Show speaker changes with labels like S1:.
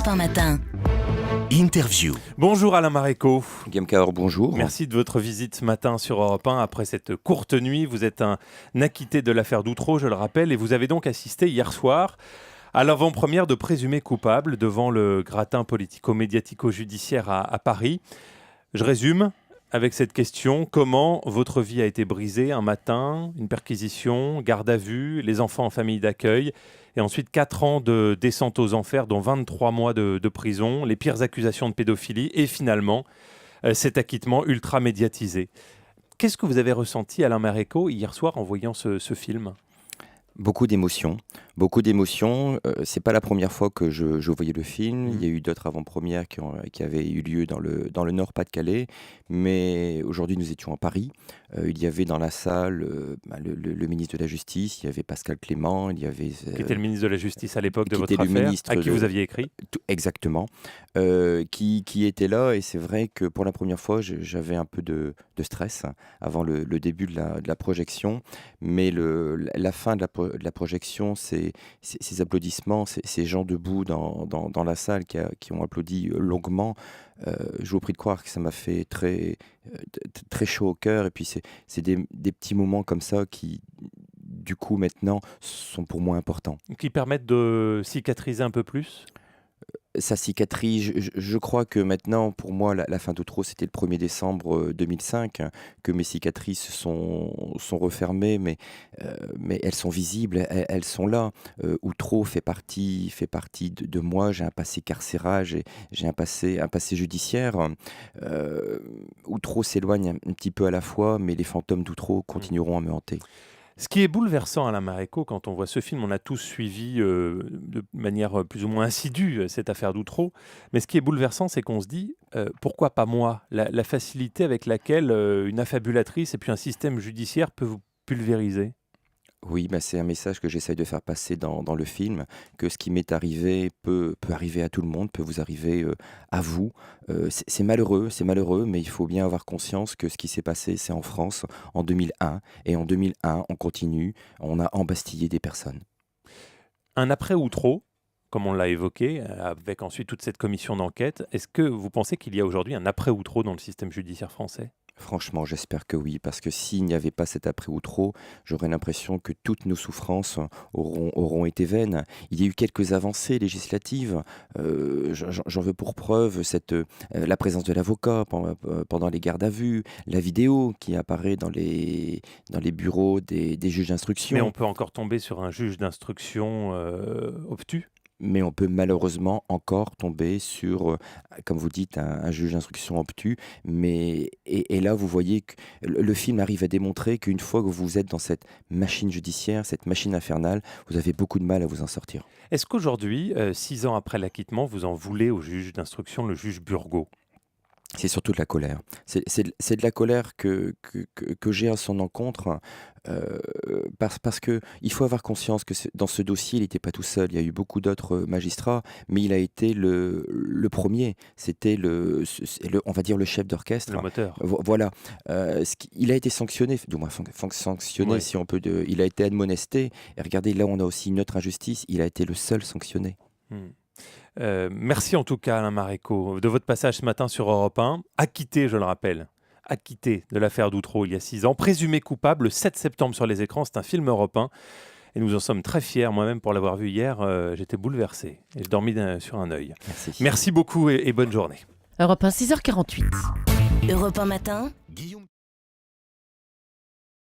S1: Europe 1 matin. Interview.
S2: Bonjour Alain Maréco.
S3: Guillaume Cahors, bonjour.
S2: Merci de votre visite ce matin sur Europe 1. Après cette courte nuit, vous êtes un acquitté de l'affaire d'Outreau, je le rappelle, et vous avez donc assisté hier soir à l'avant-première de Présumé coupable devant le gratin politico-médiatico-judiciaire à Paris. Je résume avec cette question: comment votre vie a été brisée un matin, une perquisition, garde à vue, les enfants en famille d'accueil, et ensuite 4 ans de descente aux enfers, dont 23 mois de prison, les pires accusations de pédophilie, et finalement cet acquittement ultra médiatisé. Qu'est-ce que vous avez ressenti, Alain Maréco, hier soir en voyant ce film ?
S3: Beaucoup d'émotions. C'est pas la première fois que je voyais le film. Il y a eu d'autres avant-premières qui avaient eu lieu dans le Nord Pas-de-Calais. Mais aujourd'hui, nous étions à Paris. Il y avait dans la salle le ministre de la Justice, il y avait Pascal Clément, il y avait...
S2: qui était le ministre de la Justice à l'époque de votre
S3: était
S2: affaire, à qui
S3: de-
S2: vous aviez écrit.
S3: Exactement. Qui était là. Et c'est vrai que pour la première fois, j'avais un peu de stress avant le début de la projection. Mais la fin de la projection, ces applaudissements, ces gens debout dans la salle qui ont applaudi longuement, je vous prie de croire que ça m'a fait très chaud au cœur. Et puis c'est des petits moments comme ça qui, du coup, maintenant, sont pour moi importants.
S2: Qui permettent de cicatriser un peu plus.
S3: Ça cicatrise. Je crois que maintenant, pour moi, la fin d'Outreau, c'était le 1er décembre 2005, que mes cicatrices sont refermées, mais elles sont visibles, elles sont là. Outreau fait partie de moi. J'ai un passé carcéral, j'ai un passé judiciaire. Outreau s'éloigne un petit peu à la fois, mais les fantômes d'Outreau continueront à me hanter.
S2: Ce qui est bouleversant, Alain Maréco, quand on voit ce film, on a tous suivi de manière plus ou moins assidue cette affaire d'Outreau, mais ce qui est bouleversant, c'est qu'on se dit, pourquoi pas moi ? La facilité avec laquelle une affabulatrice et puis un système judiciaire peut vous pulvériser.
S3: Oui, c'est un message que j'essaye de faire passer dans le film, que ce qui m'est arrivé peut arriver à tout le monde, peut vous arriver à vous. C'est malheureux, mais il faut bien avoir conscience que ce qui s'est passé, c'est en France, en 2001. Et en 2001, on continue, on a embastillé des personnes.
S2: Un après-Outreau, comme on l'a évoqué, avec ensuite toute cette commission d'enquête, est-ce que vous pensez qu'il y a aujourd'hui un après-Outreau dans le système judiciaire français ?
S3: Franchement, j'espère que oui, parce que s'il n'y avait pas cet après-Outreau, j'aurais l'impression que toutes nos souffrances auront été vaines. Il y a eu quelques avancées législatives. J'en veux pour preuve la présence de l'avocat pendant les gardes à vue, la vidéo qui apparaît dans les bureaux des juges d'instruction.
S2: Mais on peut encore tomber sur un juge d'instruction obtus.
S3: Mais on peut malheureusement encore tomber sur, comme vous dites, un juge d'instruction obtus. Et là, vous voyez que le film arrive à démontrer qu'une fois que vous êtes dans cette machine judiciaire, cette machine infernale, vous avez beaucoup de mal à vous en sortir.
S2: Est-ce qu'aujourd'hui, 6 ans après l'acquittement, vous en voulez au juge d'instruction, le juge Burgot ?
S3: C'est surtout de la colère. C'est de la colère que j'ai à son encontre, parce que il faut avoir conscience que dans ce dossier, il n'était pas tout seul. Il y a eu beaucoup d'autres magistrats, mais il a été le premier. C'était on va dire le chef d'orchestre.
S2: Le moteur.
S3: Voilà. Il a été sanctionné, du moins sanctionné,
S2: Ouais.
S3: si on peut. Il a été admonesté. Et regardez, là, on a aussi une autre injustice. Il a été le seul sanctionné.
S2: Merci en tout cas, Alain Maréco, de votre passage ce matin sur Europe 1. Acquitté, je le rappelle, acquitté de l'affaire d'Outreau il y a 6 ans, présumé coupable le 7 septembre sur les écrans. C'est un film européen et nous en sommes très fiers. Moi-même, pour l'avoir vu hier, j'étais bouleversé et je dormis sur un œil. Merci beaucoup et bonne journée.
S4: Europe 1, 6h48.
S1: Europe 1 matin. Guillaume